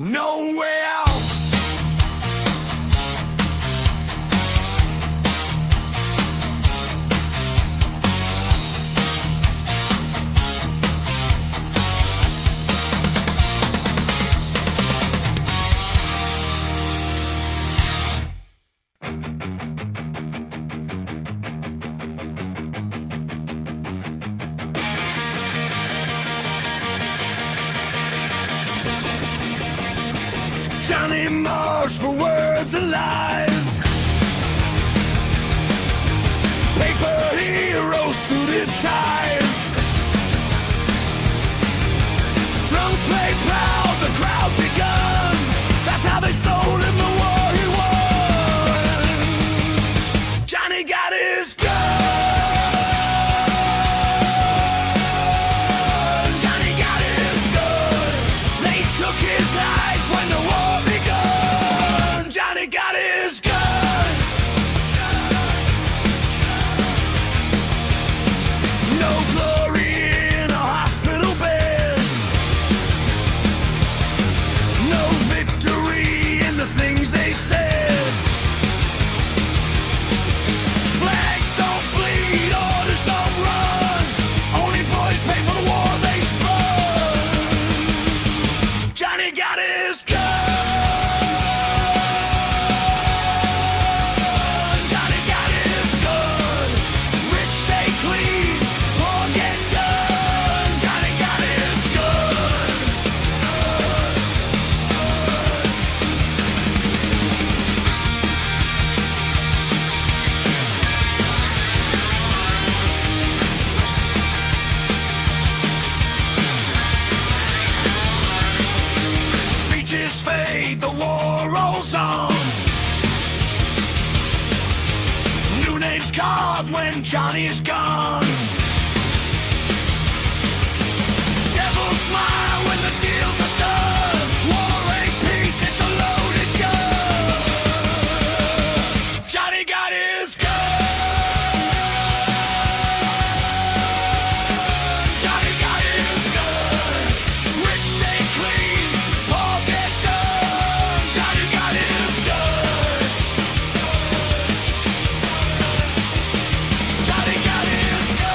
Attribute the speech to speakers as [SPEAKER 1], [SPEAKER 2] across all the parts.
[SPEAKER 1] No way out. Johnny Marsh for words and lies. Paper hero, suited ties. Drums play proud, the crowd begun. That's how they sold him the war he won. Johnny got his gun. Johnny got his gun. They took his life when the war begun. Johnny got his gun. No glory in a hospital bed. No victory in the things they said. Flags don't bleed, orders don't run. Only boys pay for the war they spun. Johnny got his gun. Johnny got his gun. Rich stay clean, poor get done. Johnny got his gun. Speeches fade, the war rolls on. New names carved when Johnny is gone. Devils smile when the deals are done. War ain't peace, it's a loaded gun. Johnny got his gun. Johnny got his gun. Rich stay clean, poor get done. Johnny got his gun. Johnny got his gun.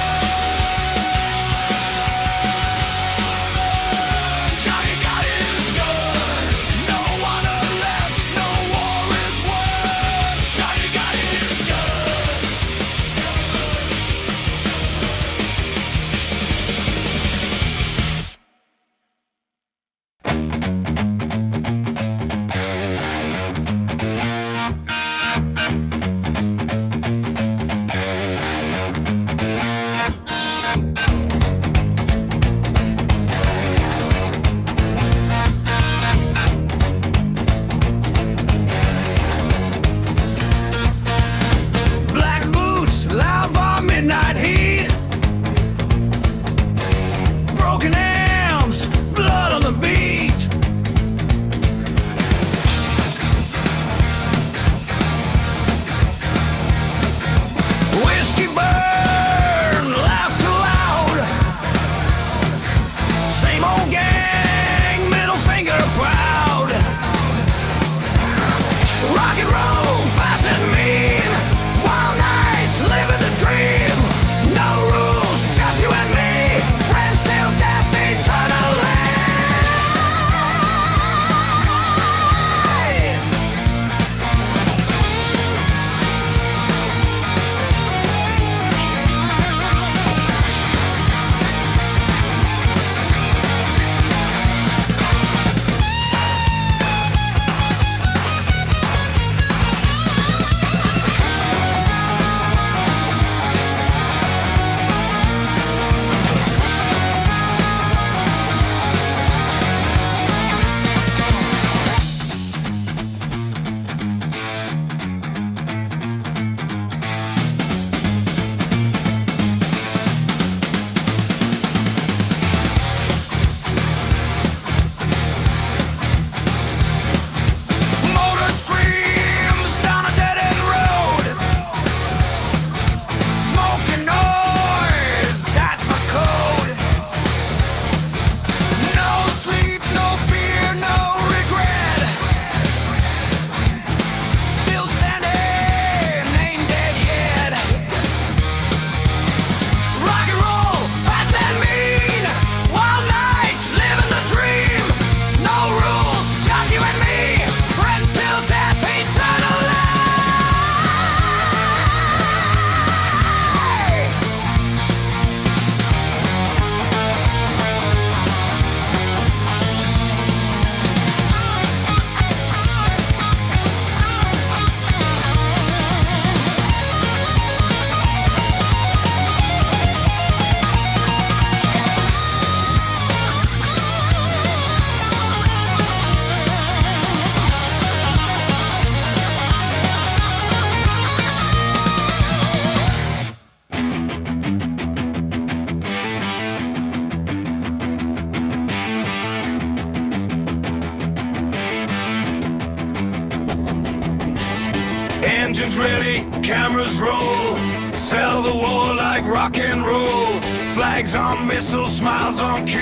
[SPEAKER 1] Engines ready, cameras roll. Sell the war like rock and roll. Flags on missiles, smiles on cue.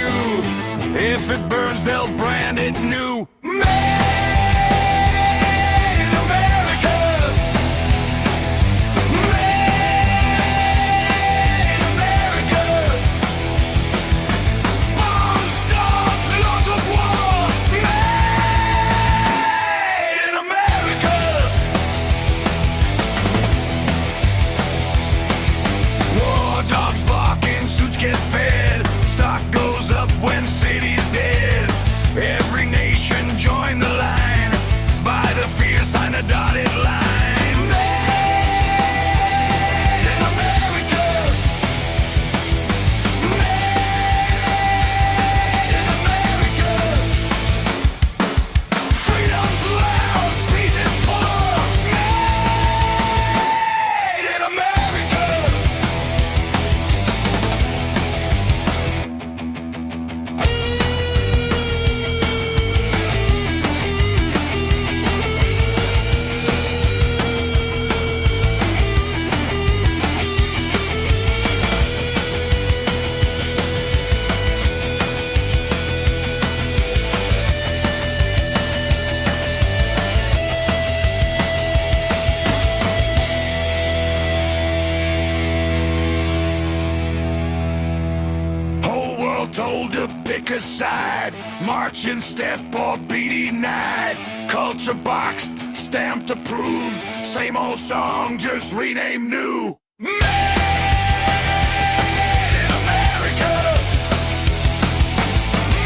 [SPEAKER 1] If it burns, they'll brand it new. Made in America. Made in America. Bombs, dogs, lords of war. Made in America. War dogs barking, suits get fed. Stock goes up when city's dead. Every nation join the line. By the fierce sign a dotted line. Made in America. Made in America. Freedom's loud, peace is poor. Made in America. Whole world told to pick a side. March in step or be denied. Culture boxed, stamped approved. Same old song, just renamed new. Made in America.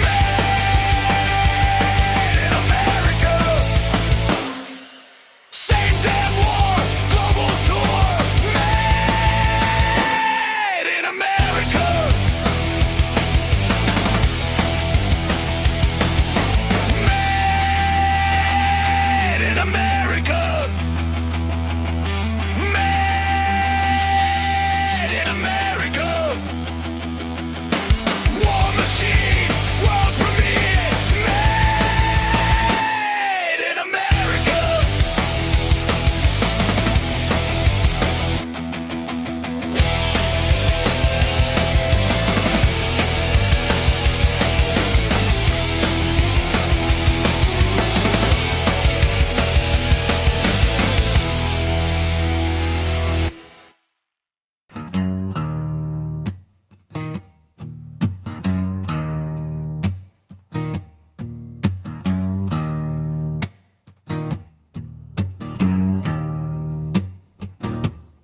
[SPEAKER 1] Made in America. Same damn war, global tour. Made in America. Made in America. Made in America. War machine, world premiere. Made in America.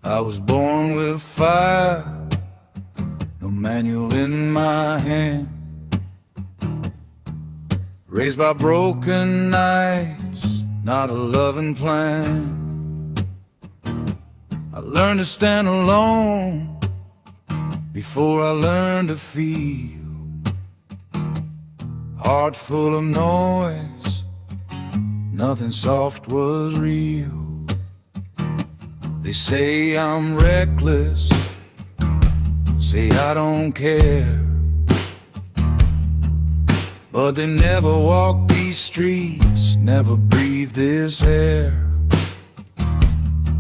[SPEAKER 2] I was born with fire, no manual in my hand. Raised by broken nights, not a loving plan. I learned to stand alone before I learned to feel. Heart full of noise, nothing soft was real. They say I'm reckless, say I don't care, but they never walk these streets, never breathe this air.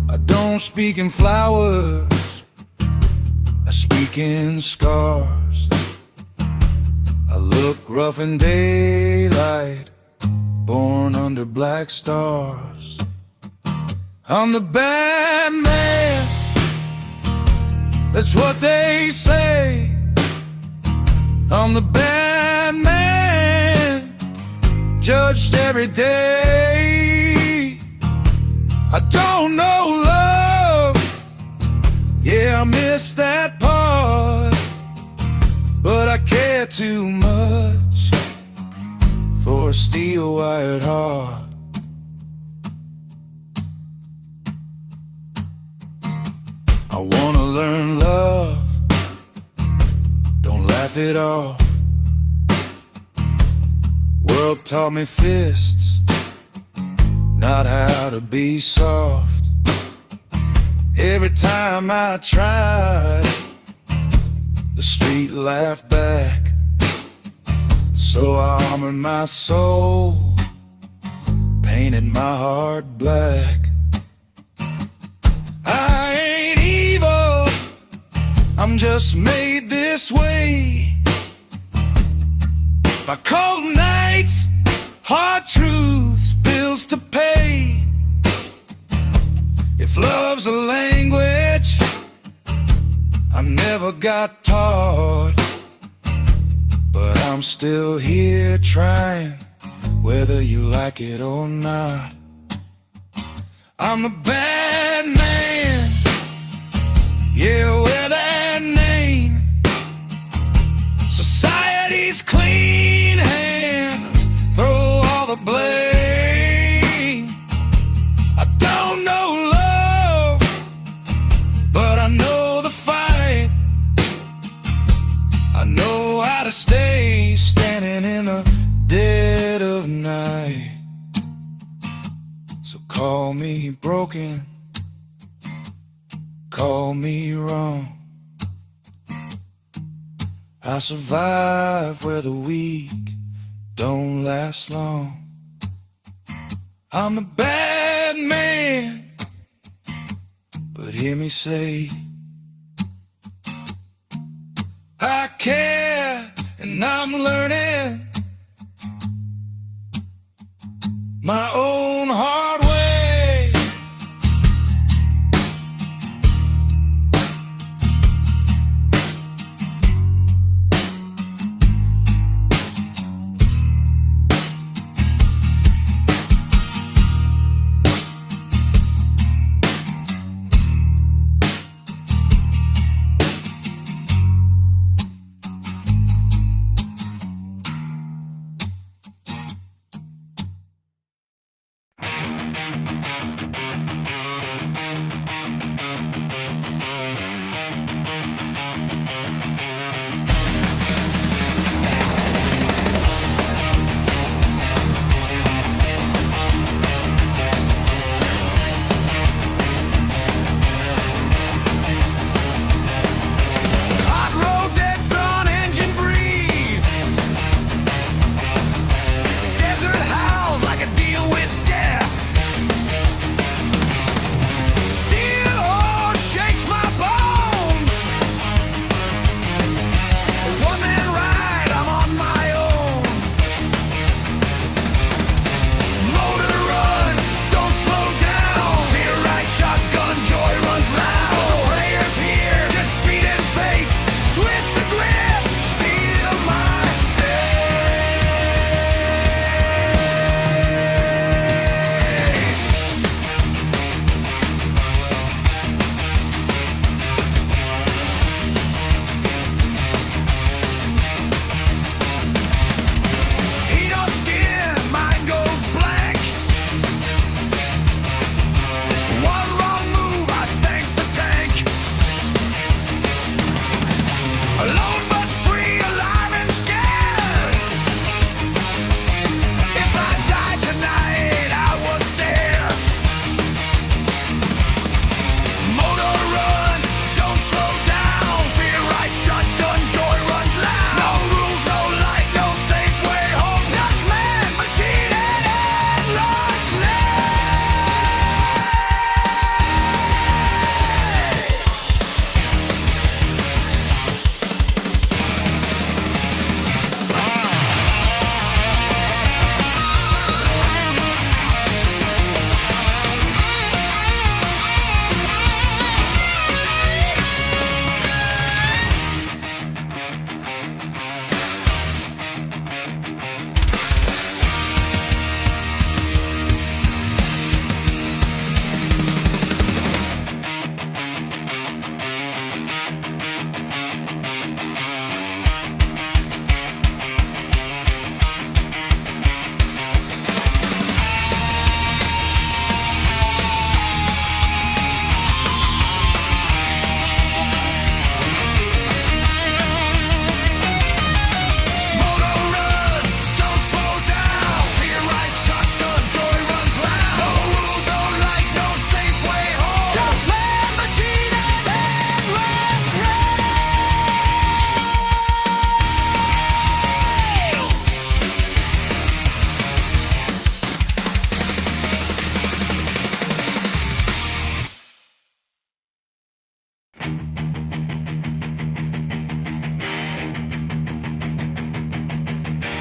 [SPEAKER 2] I don't speak in flowers, I speak in scars. I look rough in daylight, born under black stars. I'm the bad man, that's what they say. I'm the bad man, judged every day. I don't know love, yeah, I miss that part, but I care too much for a steel-wired heart. I wanna learn love, don't laugh it off. World taught me fists, not how to be soft. Every time I tried, the street laughed back. So I armored my soul, painted my heart black. I'm just made this way by cold nights, hard truths, bills to pay. If love's a language I never got taught, but I'm still here trying, whether you like it or not. I'm the bad man, yeah, wear that name. Society's clean hands throw all the blame. I don't know love, but I know the fight. I know how to stay standing in the dead of night. So call me broken, call me wrong. I survive where the weak don't last long. I'm the bad man, but hear me say, I care and I'm learning my own hard way.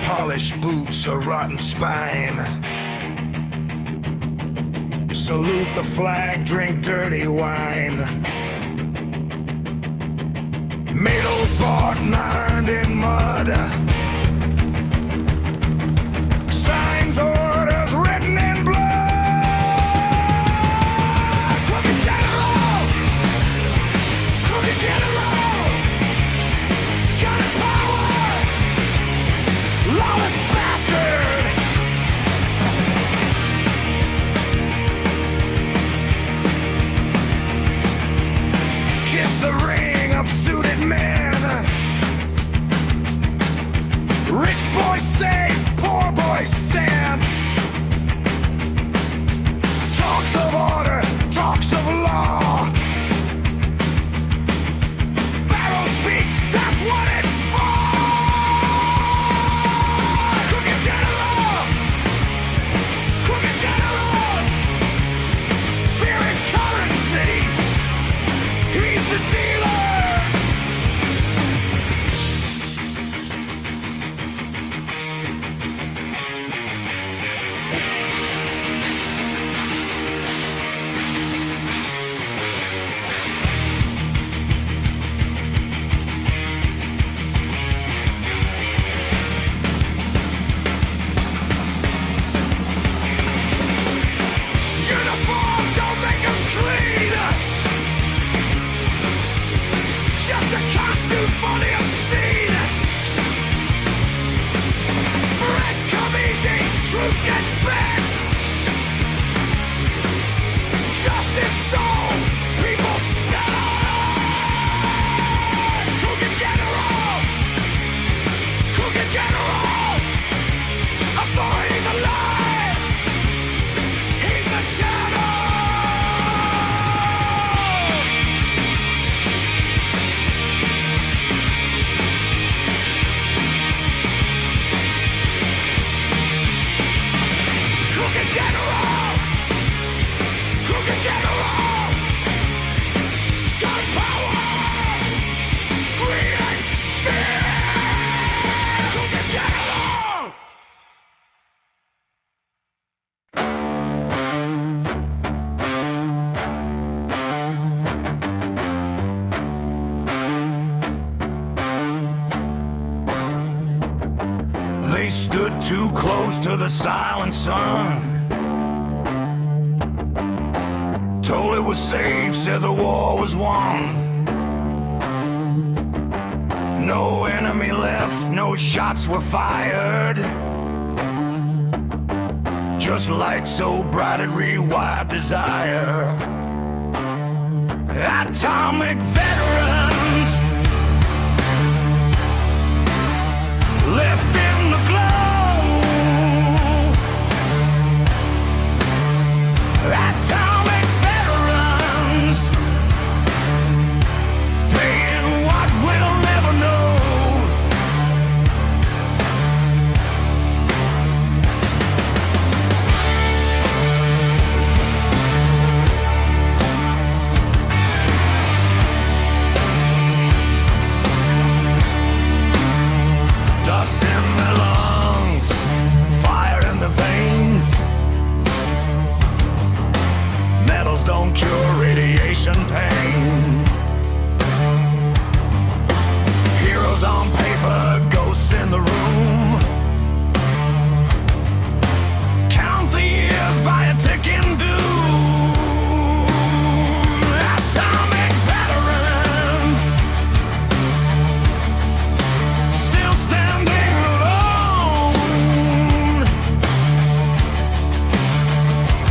[SPEAKER 1] Polished boots, a rotten spine. Salute the flag, drink dirty wine. Medals bought and earned in mud. Signs, orders written in blood. Crooked general! Crooked general! Got a power! Lawless bastard! Kiss the ring of suited men. Rich boy save, poor boy stand. Talks of order, talks of law. Barrel speaks, that's what it's for. Crooked general! Crooked general! Fear is currency. He's the dealer. Uniform, don't make him clean. Just a costume for the obscene. Threats come easy, truth gets bent. Justice sold, people stand. Crooked general! Crooked general! Authority's alive! He's the general! Crooked general! Crooked general! Got power! Greed and fear! Crooked general! They stood too close to the silent sun. Told it was safe, said the war was won. No enemy left, no shots were fired. Just light so bright it rewired desire. Atomic veterans left in the glow. Atomic veterans paying what we'll never know. Dust in the lungs, fire in the veins. Metals don't cure radiation pain. Heroes on paper, ghosts in the room. Count the years by a ticking doom. Atomic veterans still standing alone.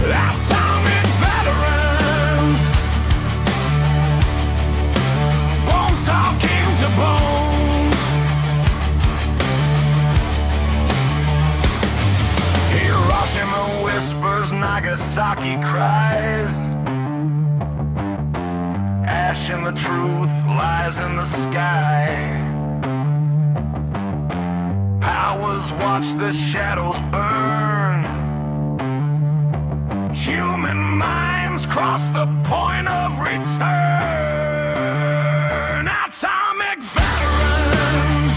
[SPEAKER 1] Atomic veterans, bones talking to bones. Hiroshima whispers, Nagasaki cries. Ash in the truth lies in the sky. Powers watch the shadows burn. Human minds cross the point of return. Atomic veterans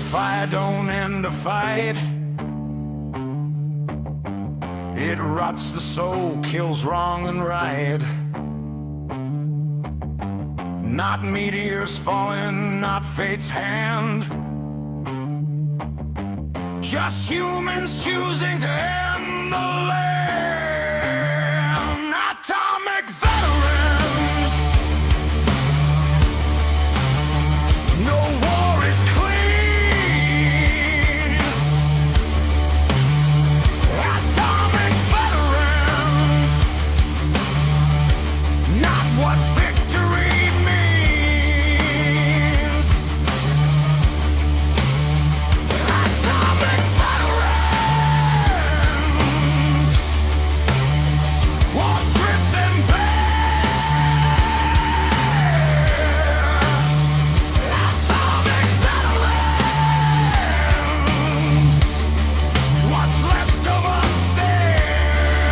[SPEAKER 1] Fire don't end a fight. It rots the soul, kills wrong and right. Not meteors falling, not fate's hand. Just humans choosing to end the land. Atomic veterans. No war is clean. Atomic veterans. Not what victory means. Atomic veterans. War strip them bare. Atomic veterans. What's left of us there?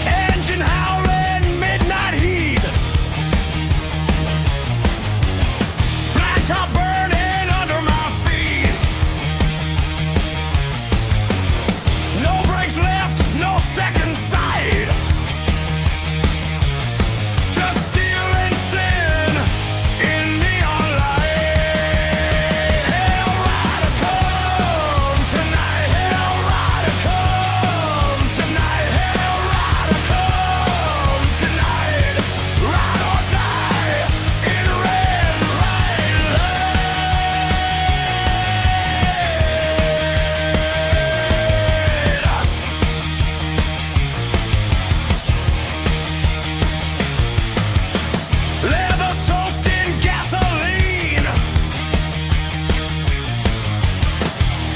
[SPEAKER 1] Engine howling, midnight heat. Blind top burning under my feet. No brakes left, no second sight. Just steel and sin in neon light. Hell rider, come tonight. Hell rider, come tonight. Hell rider, come tonight. Ride or die in red light. Leather soaked in gasoline.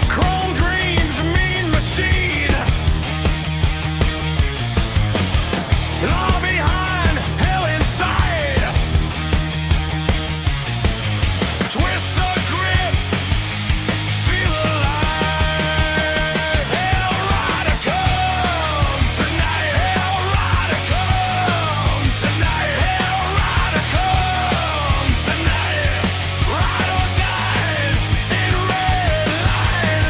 [SPEAKER 1] Chrome dreams, mean machine. Law behind, hell inside. Twist the grip, feel alive. Hell rider, come tonight. Hell rider, come tonight. Hell rider, come tonight. Ride or die in red light.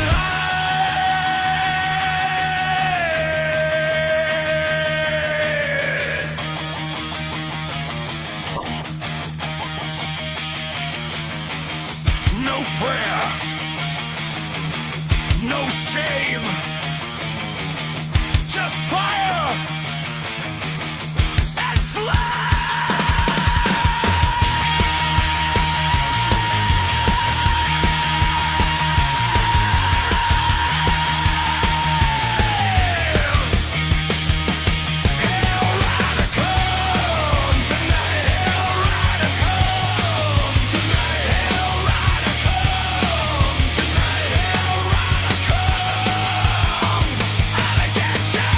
[SPEAKER 1] No prayer, no shame, just fire and Hell rider, come tonight. Hell rider, come tonight. Hell rider, come tonight. Hell rider, come. I'll get you.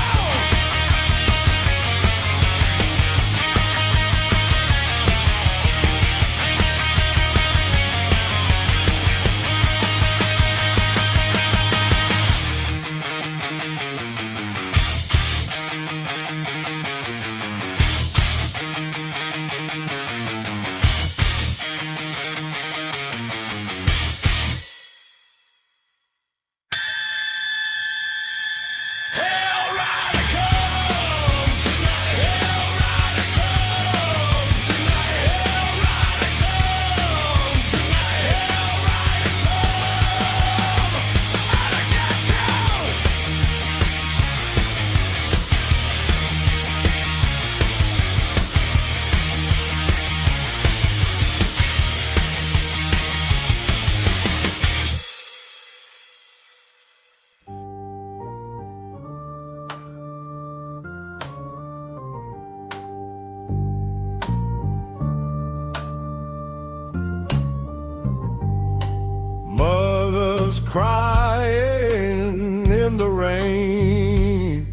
[SPEAKER 3] Rivers crying in the rain,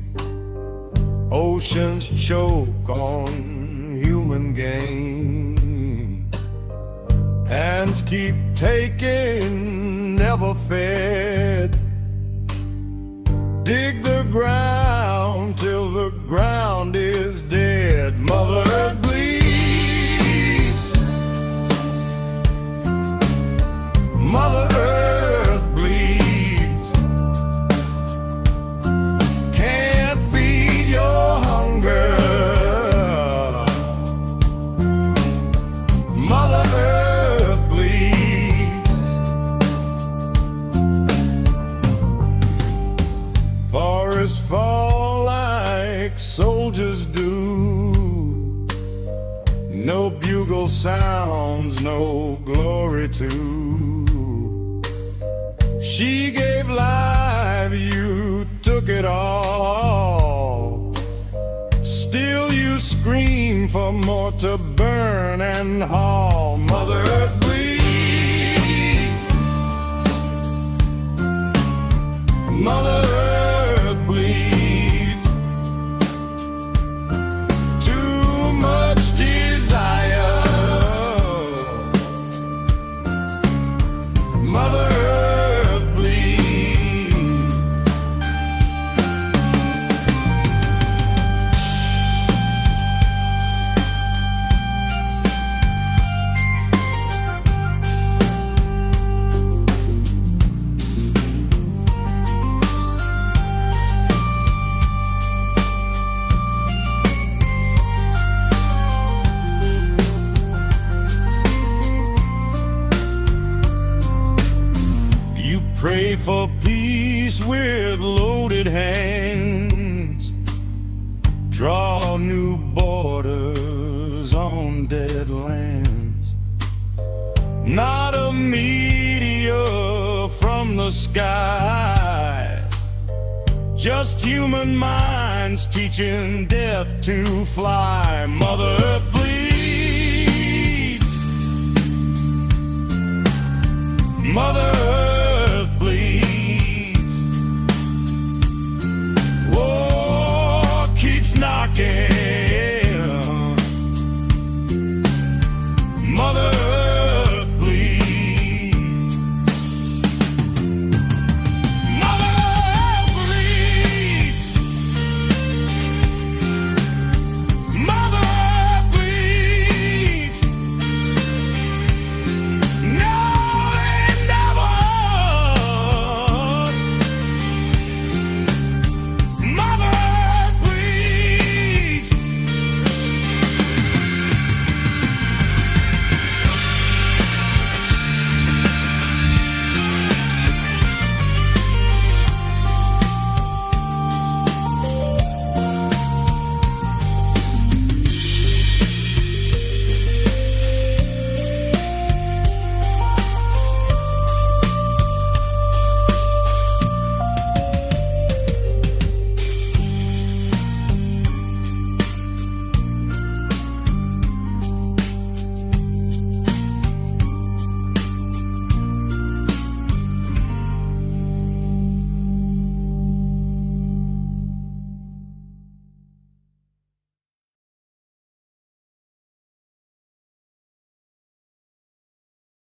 [SPEAKER 3] oceans choke on human gain. Hands keep taking, never fed. Dig the ground till the ground is dead. Mother Earth bleeds. Mother Earth bleeds. Can't feed your hunger. Mother Earth bleeds. Forests fall like soldiers do. No bugle sounds, no glory to. She gave life, you took it all. Still you scream for more to burn and haul. Mother Earth bleeds. Mother Earth bleeds. Too much desire. Mother Earth bleeds. You pray for peace with loaded hands, draw new borders on dead lands. Not a meteor from the sky, just human minds teaching death to fly. Mother Earth bleeds. Mother Earth